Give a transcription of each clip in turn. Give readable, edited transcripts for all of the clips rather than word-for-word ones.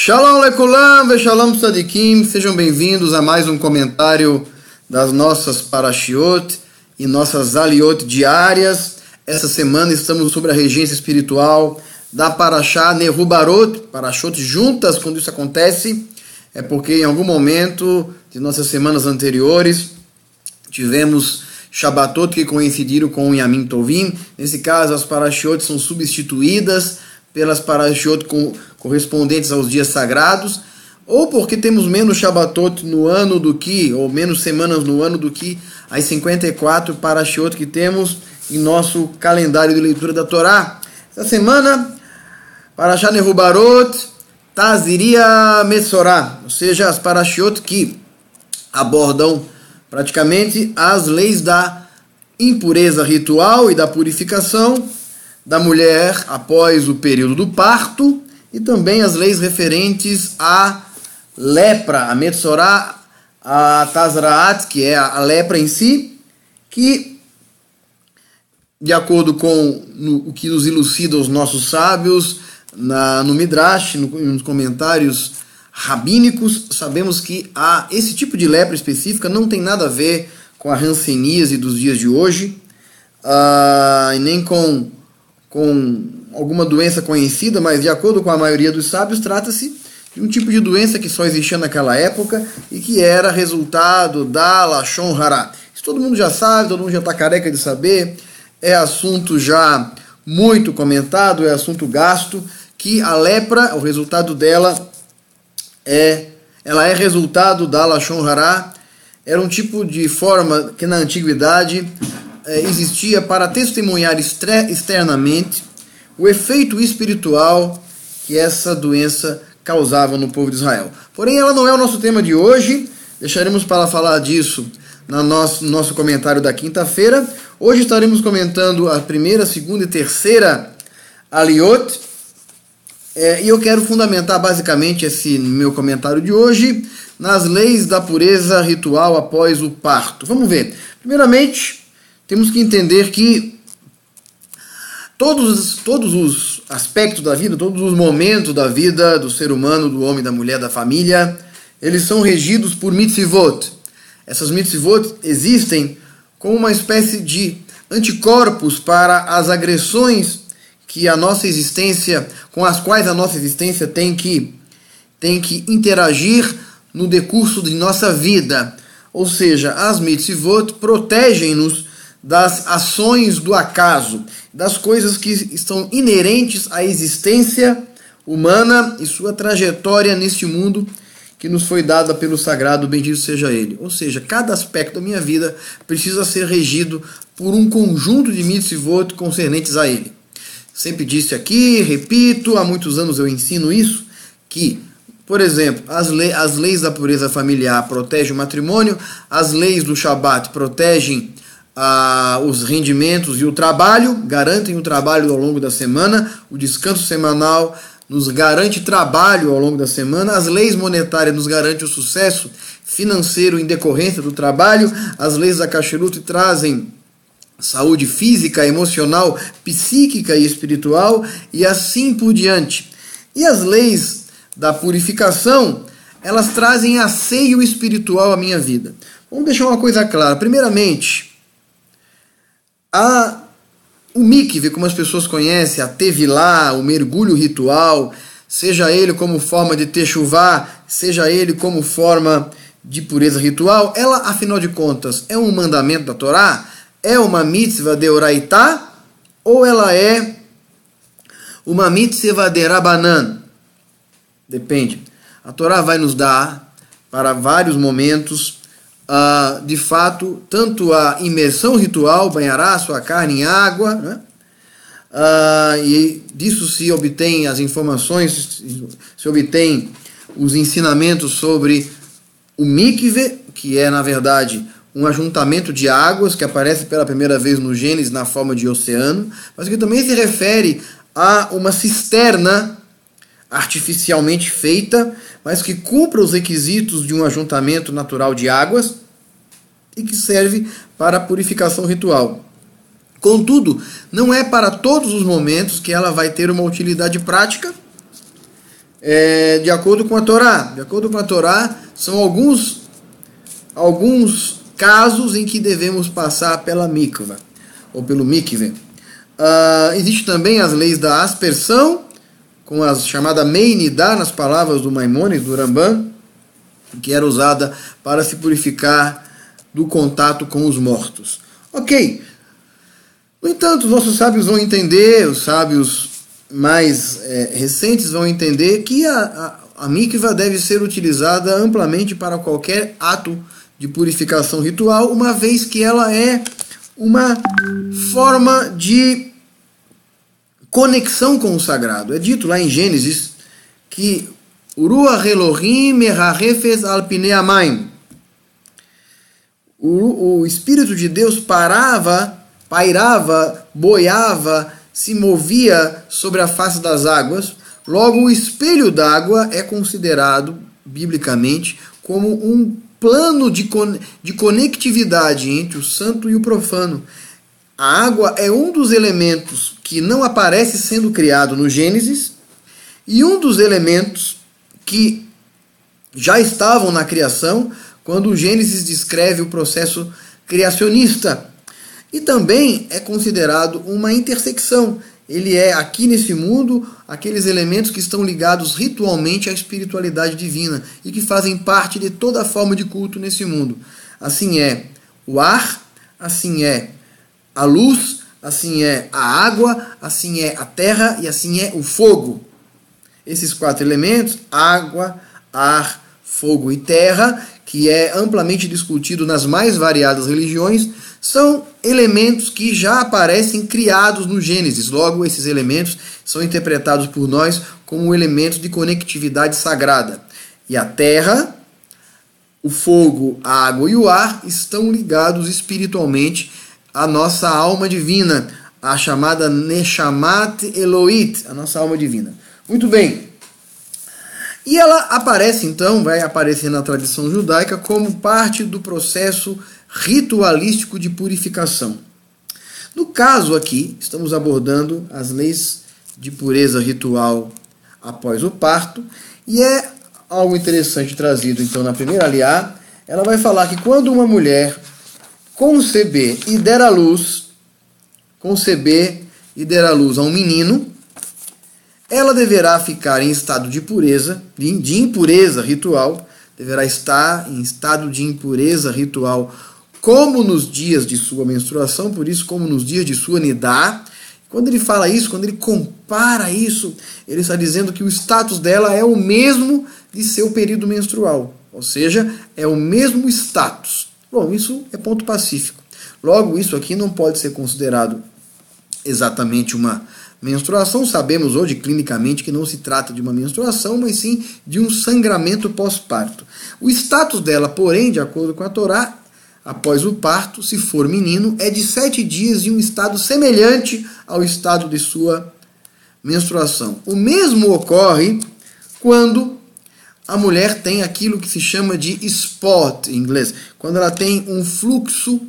Shalom Lekulam ve Shalom Tzadikim, sejam bem-vindos a mais um comentário das nossas Parashiot e nossas Aliot diárias. Essa semana estamos sobre a regência espiritual da Parashá Nehubarot, Parashot juntas. Quando isso acontece é porque em algum momento de nossas semanas anteriores tivemos Shabbatot que coincidiram com o Yamim Tovim. Nesse caso as Parashiot são substituídas pelas Parashiot correspondentes aos dias sagrados, ou porque temos menos Shabbatot no ano do que, ou menos semanas no ano do que as 54 Parashiot que temos em nosso calendário de leitura da Torá. Essa semana, Parashá Nehubarot, Taziria Metzorah, ou seja, as Parashiot que abordam praticamente as leis da impureza ritual e da purificação da mulher após o período do parto, e também as leis referentes à lepra, a Metzorah, a Tazraat, que é a lepra em si, que, de acordo com o que nos elucida os nossos sábios, no Midrash, nos comentários rabínicos, sabemos que esse tipo de lepra específica não tem nada a ver com a hanseníase dos dias de hoje, e nem com alguma doença conhecida, mas de acordo com a maioria dos sábios, trata-se de um tipo de doença que só existia naquela época e que era resultado da Lashon Hara. Isso todo mundo já sabe, todo mundo já está careca de saber, é assunto já muito comentado, é assunto gasto, que a lepra, o resultado dela ela é resultado da Lashon Hara. Era um tipo de forma que na antiguidade existia para testemunhar externamente o efeito espiritual que essa doença causava no povo de Israel. Porém, ela não é o nosso tema de hoje, deixaremos para falar disso no nosso comentário da quinta-feira. Hoje estaremos comentando a primeira, segunda e terceira Aliot, e eu quero fundamentar basicamente esse meu comentário de hoje nas leis da pureza ritual após o parto. Vamos ver. Primeiramente, temos que entender que todos os aspectos da vida, todos os momentos da vida do ser humano, do homem, da mulher, da família, eles são regidos por mitzvot. Essas mitzvot existem como uma espécie de anticorpos para as agressões que a nossa existência, com as quais a nossa existência tem que interagir no decurso de nossa vida. Ou seja, as mitzvot protegem-nos das ações do acaso, das coisas que estão inerentes à existência humana e sua trajetória neste mundo que nos foi dada pelo sagrado, bendito seja ele. Ou seja, cada aspecto da minha vida precisa ser regido por um conjunto de mitzvot concernentes a ele. Sempre disse aqui, repito, há muitos anos eu ensino isso, que, por exemplo, as leis da pureza familiar protegem o matrimônio, as leis do Shabat protegem os rendimentos e o trabalho, garantem o trabalho ao longo da semana, o descanso semanal nos garante trabalho ao longo da semana, as leis monetárias nos garantem o sucesso financeiro em decorrência do trabalho, as leis da Kashrut trazem saúde física, emocional, psíquica e espiritual, e assim por diante. E as leis da purificação, elas trazem asseio espiritual à minha vida. Vamos deixar uma coisa clara. Primeiramente, o mikve, como as pessoas conhecem, a tevilá, o mergulho ritual, seja ele como forma de techuvá, seja ele como forma de pureza ritual, ela, afinal de contas, é um mandamento da Torá? É uma mitzvah de oraitá? Ou ela é uma mitzvah de rabanan? Depende. A Torá vai nos dar, para vários momentos, de fato, tanto a imersão ritual, banhará a sua carne em água, né? E disso se obtém as informações, se obtém os ensinamentos sobre o mikve, que é, na verdade, um ajuntamento de águas que aparece pela primeira vez no Gênesis na forma de oceano, mas que também se refere a uma cisterna artificialmente feita, mas que cumpra os requisitos de um ajuntamento natural de águas e que serve para a purificação ritual. Contudo, não é para todos os momentos que ela vai ter uma utilidade prática, de acordo com a Torá. De acordo com a Torá, são alguns casos em que devemos passar pela mikva, ou pelo mikve. Existe também as leis da aspersão, com a chamada Meinidá, nas palavras do Maimônides, do Rambam, que era usada para se purificar do contato com os mortos. Ok. No entanto, os nossos sábios vão entender, os sábios mais recentes vão entender que a mikva deve ser utilizada amplamente para qualquer ato de purificação ritual, uma vez que ela é uma forma de conexão com o sagrado. É dito lá em Gênesis que Ruach Elohim merarefes al pinei hamayim. O Espírito de Deus pairava, boiava, se movia sobre a face das águas. Logo, o espelho d'água é considerado, biblicamente, como um plano de conectividade entre o santo e o profano. A água é um dos elementos que não aparece sendo criado no Gênesis e um dos elementos que já estavam na criação quando o Gênesis descreve o processo criacionista. E também é considerado uma intersecção. Ele é, aqui nesse mundo, aqueles elementos que estão ligados ritualmente à espiritualidade divina e que fazem parte de toda a forma de culto nesse mundo. Assim é o ar, assim é a luz, assim é a água, assim é a terra e assim é o fogo. Esses 4 elementos, água, ar, fogo e terra, que é amplamente discutido nas mais variadas religiões, são elementos que já aparecem criados no Gênesis. Logo, esses elementos são interpretados por nós como elementos de conectividade sagrada. E a terra, o fogo, a água e o ar estão ligados espiritualmente à nossa alma divina, a chamada Neshamat Elohit, a nossa alma divina. Muito bem. E ela aparece, então, vai aparecer na tradição judaica como parte do processo ritualístico de purificação. No caso aqui, estamos abordando as leis de pureza ritual após o parto, e é algo interessante trazido, então, na primeira aliá. Ela vai falar que quando uma mulher conceber e der à luz a um menino, ela deverá ficar em estado de pureza, de impureza ritual, deverá estar em estado de impureza ritual, como nos dias de sua menstruação, por isso, como nos dias de sua nidá. Quando ele fala isso, quando ele compara isso, ele está dizendo que o status dela é o mesmo de seu período menstrual, ou seja, é o mesmo status. Bom, isso é ponto pacífico. Logo, isso aqui não pode ser considerado exatamente uma menstruação. Sabemos hoje, clinicamente, que não se trata de uma menstruação, mas sim de um sangramento pós-parto. O status dela, porém, de acordo com a Torá, após o parto, se for menino, é de 7 dias em um estado semelhante ao estado de sua menstruação. O mesmo ocorre quando a mulher tem aquilo que se chama de spot, em inglês, quando ela tem um fluxo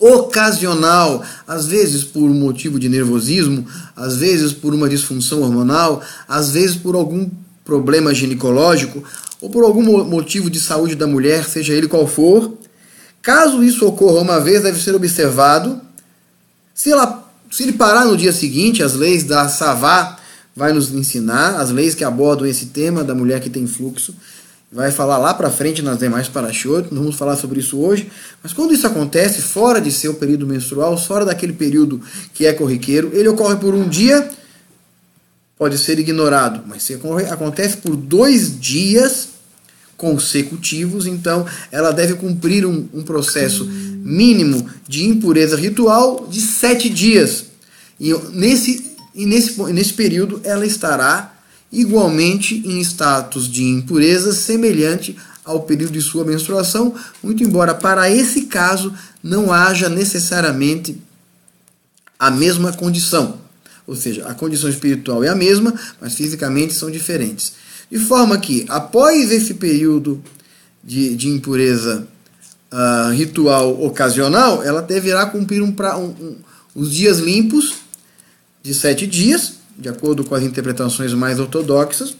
ocasional, às vezes por um motivo de nervosismo, às vezes por uma disfunção hormonal, às vezes por algum problema ginecológico ou por algum motivo de saúde da mulher, seja ele qual for. Caso isso ocorra uma vez, deve ser observado. Se ele parar no dia seguinte, as leis da Savá vai nos ensinar, as leis que abordam esse tema da mulher que tem fluxo, vai falar lá para frente nas demais parashiot, não vamos falar sobre isso hoje, mas quando isso acontece fora de seu período menstrual, fora daquele período que é corriqueiro, ele ocorre por um dia, pode ser ignorado, mas se acontece por 2 dias consecutivos, então ela deve cumprir um processo mínimo de impureza ritual de 7 dias. E nesse período ela estará igualmente em status de impureza semelhante ao período de sua menstruação, muito embora para esse caso não haja necessariamente a mesma condição. Ou seja, a condição espiritual é a mesma, mas fisicamente são diferentes. De forma que, após esse período de impureza ritual ocasional, ela deverá cumprir os dias limpos de 7 dias, de acordo com as interpretações mais ortodoxas,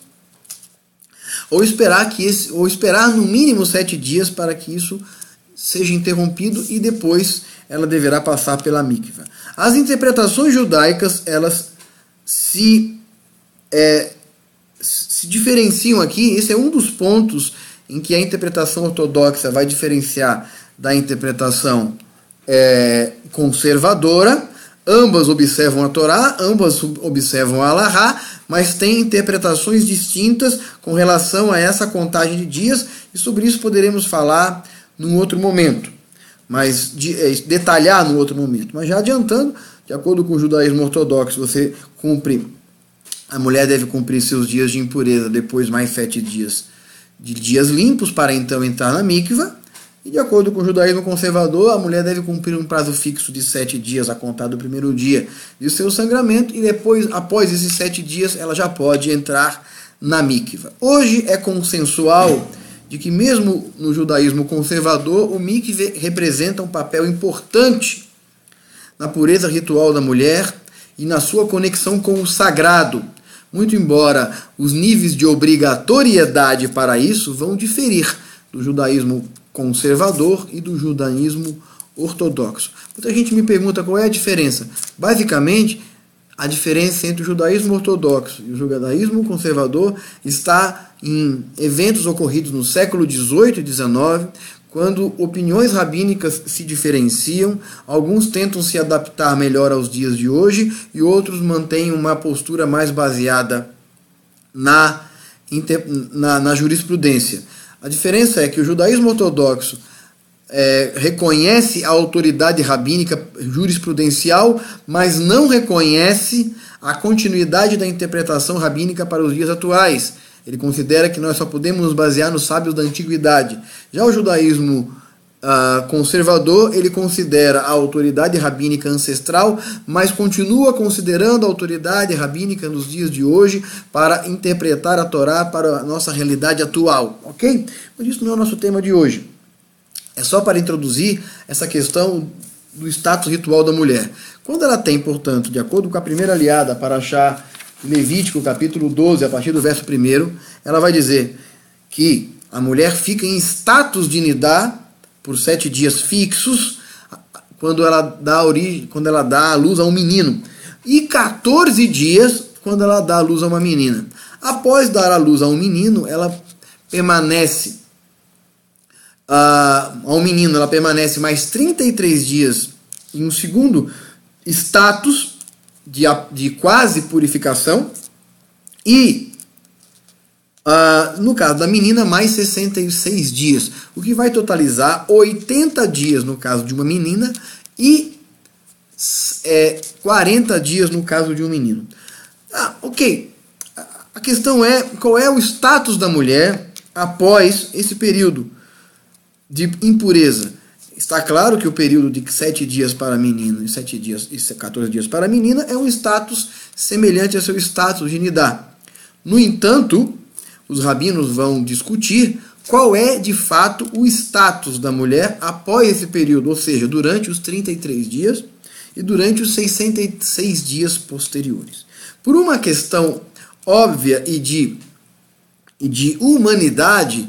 ou esperar no mínimo 7 dias para que isso seja interrompido e depois ela deverá passar pela mikva. As interpretações judaicas, elas se diferenciam aqui. Esse é um dos pontos em que a interpretação ortodoxa vai diferenciar da interpretação conservadora. Ambas observam a Torá, ambas observam a Halahá, mas têm interpretações distintas com relação a essa contagem de dias, e sobre isso poderemos falar num outro momento, mas detalhar num outro momento. Mas já adiantando, de acordo com o judaísmo ortodoxo, a mulher deve cumprir seus dias de impureza depois mais 7 dias de dias limpos para então entrar na mikva. E de acordo com o judaísmo conservador, a mulher deve cumprir um prazo fixo de 7 dias a contar do primeiro dia de seu sangramento, e depois, após esses 7 dias, ela já pode entrar na mikva. Hoje é consensual de que mesmo no judaísmo conservador, o mikve representa um papel importante na pureza ritual da mulher e na sua conexão com o sagrado, muito embora os níveis de obrigatoriedade para isso vão diferir do judaísmo conservador e do judaísmo ortodoxo. Muita gente me pergunta qual é a diferença. Basicamente, a diferença entre o judaísmo ortodoxo e o judaísmo conservador está em eventos ocorridos no século XVIII e XIX, quando opiniões rabínicas se diferenciam. Alguns tentam se adaptar melhor aos dias de hoje e outros mantêm uma postura mais baseada na jurisprudência. A diferença é que o judaísmo ortodoxo reconhece a autoridade rabínica jurisprudencial, mas não reconhece a continuidade da interpretação rabínica para os dias atuais. Ele considera que nós só podemos nos basear nos sábios da antiguidade. Já o judaísmo conservador, ele considera a autoridade rabínica ancestral, mas continua considerando a autoridade rabínica nos dias de hoje para interpretar a Torá para a nossa realidade atual, ok? Mas isso não é o nosso tema de hoje. É só para introduzir essa questão do status ritual da mulher. Quando ela tem, portanto, de acordo com a primeira aliada para achar Levítico, capítulo 12, a partir do verso 1, ela vai dizer que a mulher fica em status de nidá por 7 dias fixos, quando ela dá à luz a um menino, e 14 dias quando ela dá à luz a uma menina. Após dar à luz a um menino, ela permanece ela permanece mais 33 dias em um segundo status de quase purificação, e no caso da menina, mais 66 dias, o que vai totalizar 80 dias no caso de uma menina e 40 dias no caso de um menino. Ok. A questão é qual é o status da mulher após esse período de impureza. Está claro que o período de 7 dias para menino e 14 dias para a menina é um status semelhante ao seu status de nidá. No entanto, os rabinos vão discutir qual é de fato o status da mulher após esse período, ou seja, durante os 33 dias e durante os 66 dias posteriores. Por uma questão óbvia e de humanidade,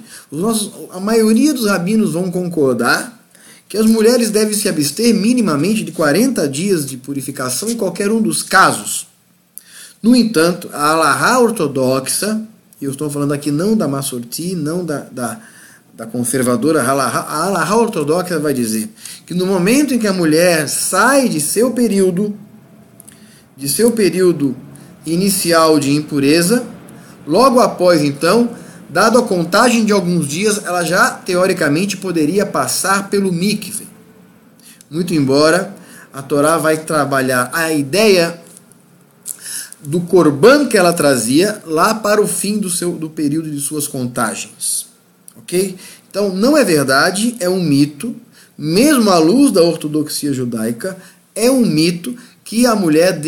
a maioria dos rabinos vão concordar que as mulheres devem se abster minimamente de 40 dias de purificação em qualquer um dos casos. No entanto, a Halahá ortodoxa, e eu estou falando aqui não da Massorti, não da conservadora, a Halahá ortodoxa vai dizer que no momento em que a mulher sai de seu período inicial de impureza, logo após então, dado a contagem de alguns dias, ela já teoricamente poderia passar pelo mikve. Muito embora a Torá vai trabalhar a ideia do corban que ela trazia lá para o fim do período de suas contagens. Ok? Então não é verdade, é um mito, mesmo à luz da ortodoxia judaica, é um mito que a mulher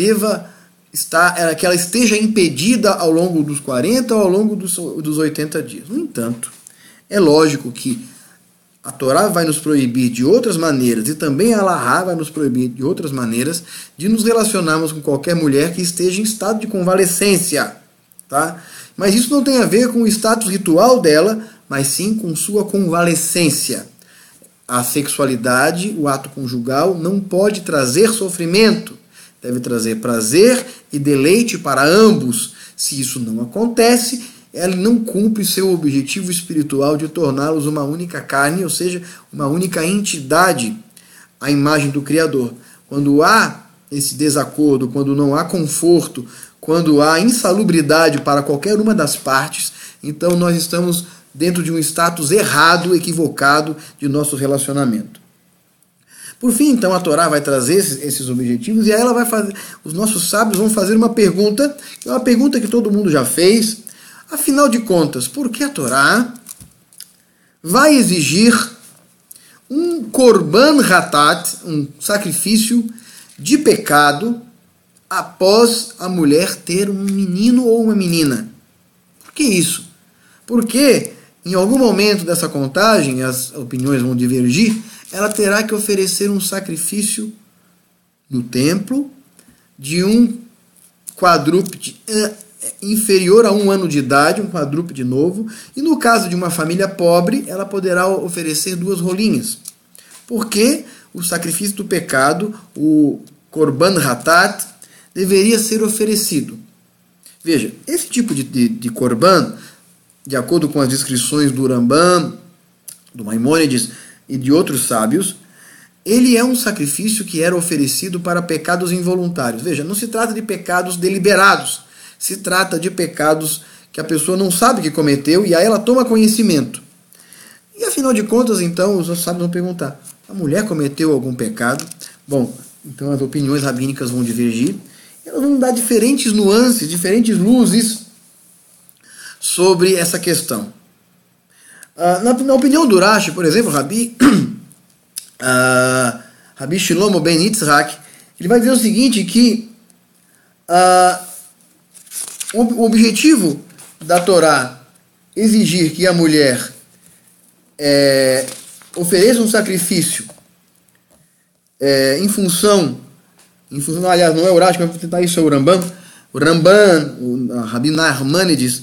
que ela esteja impedida ao longo dos 40 ou ao longo dos 80 dias. No entanto, é lógico que a Torá vai nos proibir de outras maneiras, e também a Halahá vai nos proibir de outras maneiras, de nos relacionarmos com qualquer mulher que esteja em estado de convalescência. Tá? Mas isso não tem a ver com o status ritual dela, mas sim com sua convalescência. A sexualidade, o ato conjugal, não pode trazer sofrimento. Deve trazer prazer e deleite para ambos. Se isso não acontece, ela não cumpre seu objetivo espiritual de torná-los uma única carne, ou seja, uma única entidade, à imagem do Criador. Quando há esse desacordo, quando não há conforto, quando há insalubridade para qualquer uma das partes, então nós estamos dentro de um status errado, equivocado de nosso relacionamento. Por fim, então, a Torá vai trazer esses objetivos e aí ela vai fazer, os nossos sábios vão fazer uma pergunta, que é uma pergunta que todo mundo já fez. Afinal de contas, por que a Torá vai exigir um korban hatat, um sacrifício de pecado, após a mulher ter um menino ou uma menina? Por que isso? Porque em algum momento dessa contagem, as opiniões vão divergir, ela terá que oferecer um sacrifício no templo de um quadrúpede inferior a 1 ano de idade, um quadrúpede novo, e no caso de uma família pobre, ela poderá oferecer 2 rolinhas. Porque o sacrifício do pecado, o korban hatat, deveria ser oferecido. Veja, esse tipo de korban, de acordo com as descrições do Rambam, do Maimônides e de outros sábios, ele é um sacrifício que era oferecido para pecados involuntários. Veja, não se trata de pecados deliberados, se trata de pecados que a pessoa não sabe que cometeu e aí ela toma conhecimento. E afinal de contas, então, os sábios vão perguntar, a mulher cometeu algum pecado? Bom, então as opiniões rabínicas vão divergir, e elas vão dar diferentes nuances, diferentes luzes sobre essa questão. Na opinião do Rashi, por exemplo, Rabi Shlomo ben Yitzhak, ele vai dizer o seguinte, que o objetivo da Torá exigir que a mulher ofereça um sacrifício em função, aliás, não é o Rashi, mas vou tentar isso, é o Rambam, o Rabi Nachmanides,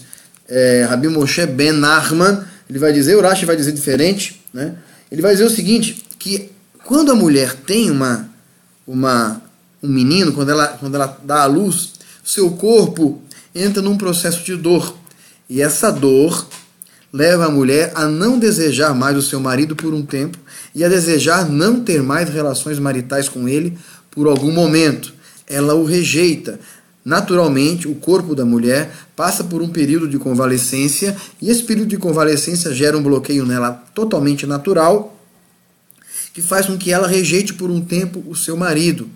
Rabi Moshe ben Nachman, ele vai dizer, o Rashi vai dizer diferente, né? Ele vai dizer o seguinte, que quando a mulher tem um menino, quando ela dá à luz, seu corpo entra num processo de dor. E essa dor leva a mulher a não desejar mais o seu marido por um tempo e a desejar não ter mais relações maritais com ele por algum momento. Ela o rejeita. Naturalmente, o corpo da mulher passa por um período de convalescência e esse período de convalescência gera um bloqueio nela totalmente natural que faz com que ela rejeite por um tempo o seu marido.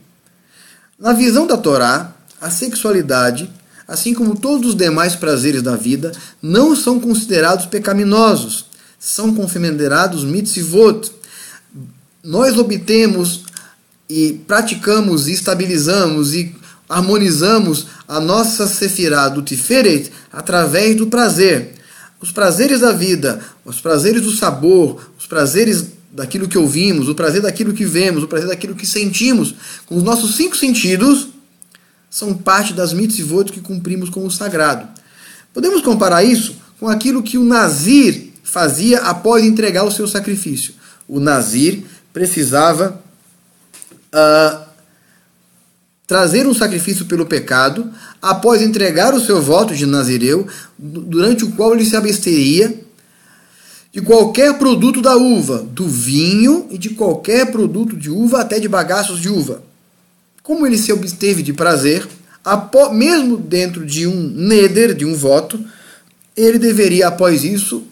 Na visão da Torá, a sexualidade, assim como todos os demais prazeres da vida, não são considerados pecaminosos, são considerados mitzvot. Nós obtemos e praticamos e estabilizamos e harmonizamos a nossa sefirá do Tiferet através do prazer. Os prazeres da vida, os prazeres do sabor, os prazeres daquilo que ouvimos, o prazer daquilo que vemos, o prazer daquilo que sentimos, com os nossos 5 sentidos, são parte das mitzvot que cumprimos com o sagrado. Podemos comparar isso com aquilo que o Nazir fazia após entregar o seu sacrifício. O Nazir precisava trazer um sacrifício pelo pecado após entregar o seu voto de Nazireu, durante o qual ele se absteria de qualquer produto da uva, do vinho e de qualquer produto de uva, até de bagaços de uva. Como ele se absteve de prazer, mesmo dentro de um neder, de um voto, ele deveria, após isso,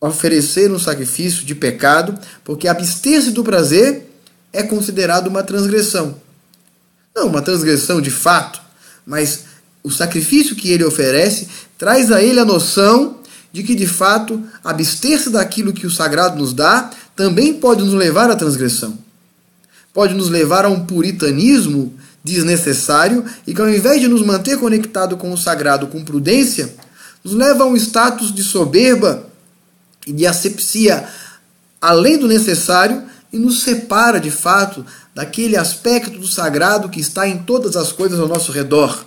oferecer um sacrifício de pecado, porque abster-se do prazer é considerado uma transgressão. Não uma transgressão de fato, mas o sacrifício que ele oferece traz a ele a noção de que, de fato, abster-se daquilo que o sagrado nos dá também pode nos levar à transgressão. Pode nos levar a um puritanismo desnecessário e que, ao invés de nos manter conectado com o sagrado com prudência, nos leva a um status de soberba e de asepsia além do necessário e nos separa, de fato, daquele aspecto do sagrado que está em todas as coisas ao nosso redor.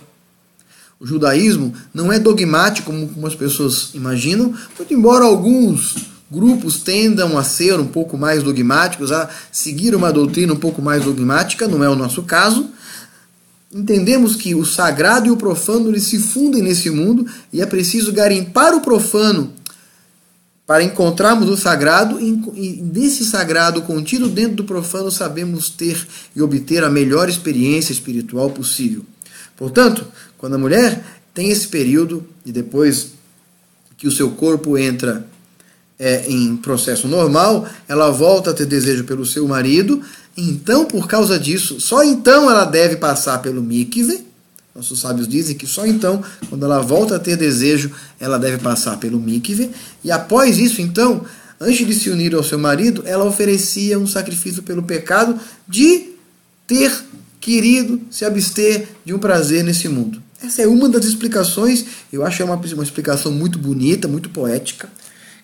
O judaísmo não é dogmático como as pessoas imaginam, muito embora alguns grupos tendam a ser um pouco mais dogmáticos, a seguir uma doutrina um pouco mais dogmática, não é o nosso caso. Entendemos que o sagrado e o profano eles se fundem nesse mundo e é preciso garimpar o profano para encontrarmos o sagrado, e desse sagrado contido dentro do profano sabemos ter e obter a melhor experiência espiritual possível. Portanto, quando a mulher tem esse período e depois que o seu corpo entra em processo normal, ela volta a ter desejo pelo seu marido, então, por causa disso, só então ela deve passar pelo mikve. Nossos sábios dizem que só então, quando ela volta a ter desejo, ela deve passar pelo mikve. E após isso, então, antes de se unir ao seu marido, ela oferecia um sacrifício pelo pecado de ter querido se abster de um prazer nesse mundo. Essa é uma das explicações, eu acho que é uma explicação muito bonita, muito poética,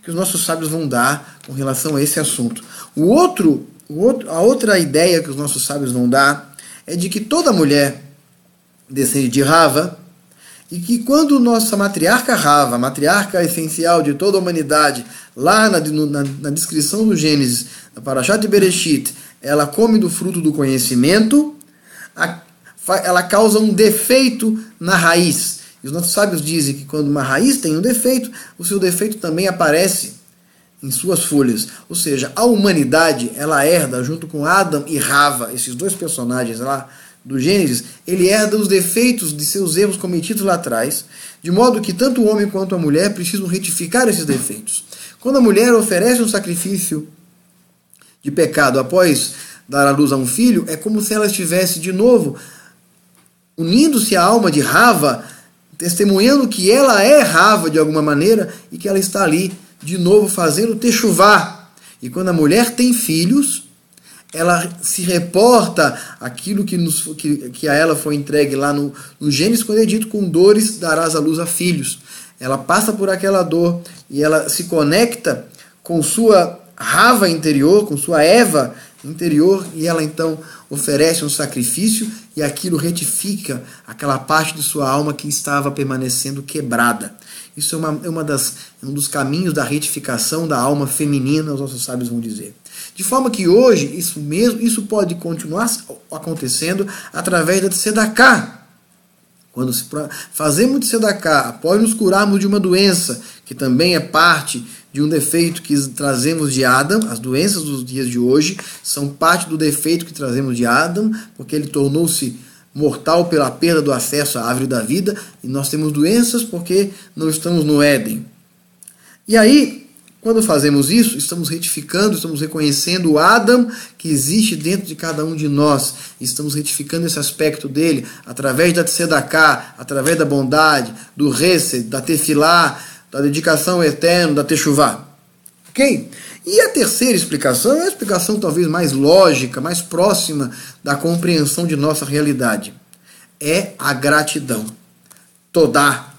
que os nossos sábios vão dar com relação a esse assunto. A outra ideia que os nossos sábios vão dar é de que toda mulher descende de Rava, e que quando nossa matriarca Rava, a matriarca essencial de toda a humanidade, lá na descrição do Gênesis, na Parashat de Bereshit, ela come do fruto do conhecimento, ela causa um defeito na raiz. E os nossos sábios dizem que quando uma raiz tem um defeito, o seu defeito também aparece em suas folhas. Ou seja, a humanidade, ela herda, junto com Adão e Rava, esses dois personagens lá do Gênesis, ele herda os defeitos de seus erros cometidos lá atrás, de modo que tanto o homem quanto a mulher precisam retificar esses defeitos. Quando a mulher oferece um sacrifício de pecado após dar à luz a um filho, é como se ela estivesse de novo unindo-se à alma de Rava, testemunhando que ela é Rava de alguma maneira e que ela está ali de novo fazendo techuvá. E quando a mulher tem filhos, ela se reporta aquilo que a ela foi entregue lá no Gênesis, quando é dito: com dores darás à luz a filhos. Ela passa por aquela dor e ela se conecta com sua Rava interior, com sua Eva interior, e ela então oferece um sacrifício e aquilo retifica aquela parte de sua alma que estava permanecendo quebrada. Isso é um dos caminhos da retificação da alma feminina, os nossos sábios vão dizer. De forma que hoje isso pode continuar acontecendo através da tzedakah. Quando fazemos tzedakah, após nos curarmos de uma doença, que também é parte de um defeito que trazemos de Adão, as doenças dos dias de hoje são parte do defeito que trazemos de Adão, porque ele tornou-se mortal pela perda do acesso à árvore da vida, e nós temos doenças porque não estamos no Éden. E aí, quando fazemos isso, estamos retificando, estamos reconhecendo o Adão que existe dentro de cada um de nós. Estamos retificando esse aspecto dele através da tzedakah, através da bondade, do hesed, da tefilá, da dedicação eterna, da techuvá. Ok? E a terceira explicação é a explicação talvez mais lógica, mais próxima da compreensão de nossa realidade. É a gratidão. Todá.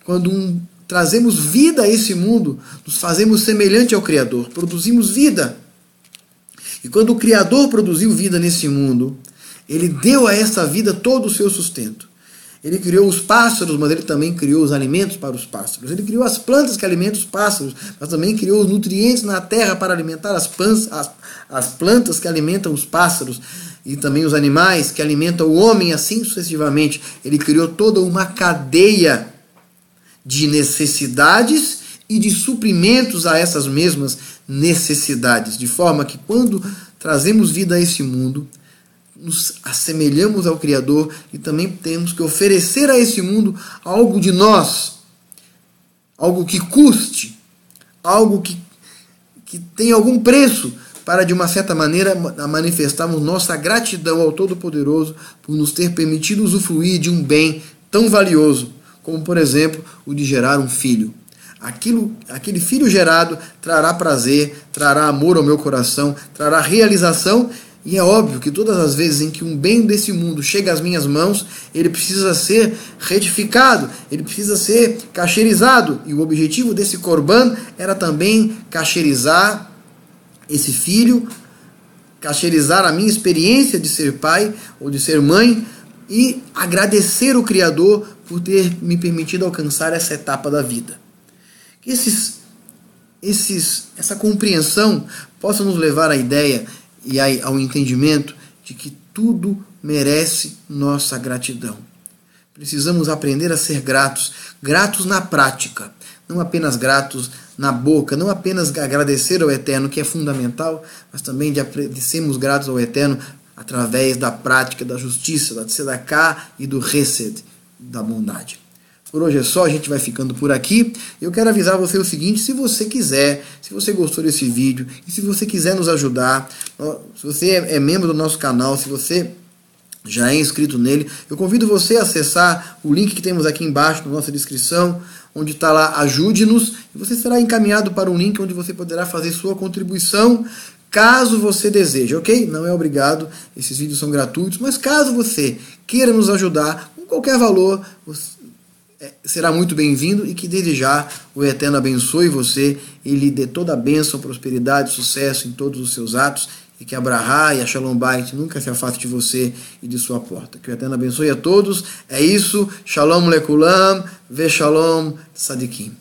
Quando trazemos vida a esse mundo, nos fazemos semelhante ao Criador, produzimos vida. E quando o Criador produziu vida nesse mundo, ele deu a essa vida todo o seu sustento. Ele criou os pássaros, mas ele também criou os alimentos para os pássaros. Ele criou as plantas que alimentam os pássaros, mas também criou os nutrientes na terra para alimentar as plantas que alimentam os pássaros e também os animais que alimentam o homem, assim sucessivamente. Ele criou toda uma cadeia de necessidades e de suprimentos a essas mesmas necessidades, de forma que quando trazemos vida a esse mundo, nos assemelhamos ao Criador e também temos que oferecer a esse mundo algo de nós, algo que custe, algo que tenha algum preço, para de uma certa maneira manifestarmos nossa gratidão ao Todo-Poderoso por nos ter permitido usufruir de um bem tão valioso, como por exemplo o de gerar um filho. Aquele filho gerado trará prazer, trará amor ao meu coração, trará realização. E é óbvio que todas as vezes em que um bem desse mundo chega às minhas mãos, ele precisa ser retificado, ele precisa ser cacherizado. E o objetivo desse corban era também cacherizar esse filho, cacherizar a minha experiência de ser pai ou de ser mãe, e agradecer o Criador por ter me permitido alcançar essa etapa da vida. Que essa compreensão possa nos levar à ideia e ao entendimento de que tudo merece nossa gratidão. Precisamos aprender a ser gratos, gratos na prática, não apenas gratos na boca, não apenas agradecer ao Eterno, que é fundamental, mas também de sermos gratos ao Eterno através da prática da justiça, da tzedakah e do hesed, da bondade. Por hoje é só, a gente vai ficando por aqui. Eu quero avisar você o seguinte: se você quiser, se você gostou desse vídeo e se você quiser nos ajudar, se você é membro do nosso canal, se você já é inscrito nele, eu convido você a acessar o link que temos aqui embaixo na nossa descrição, onde está lá Ajude-nos, e você será encaminhado para um link onde você poderá fazer sua contribuição, caso você deseje, ok? Não é obrigado, esses vídeos são gratuitos, mas caso você queira nos ajudar com qualquer valor, será muito bem-vindo, e que desde já o Eterno abençoe você e lhe dê toda a bênção, prosperidade, sucesso em todos os seus atos, e que a Brahá e a Shalom Bait nunca se afaste de você e de sua porta. Que o Eterno abençoe a todos. É isso. Shalom lekulam, ve shalom tzadikim.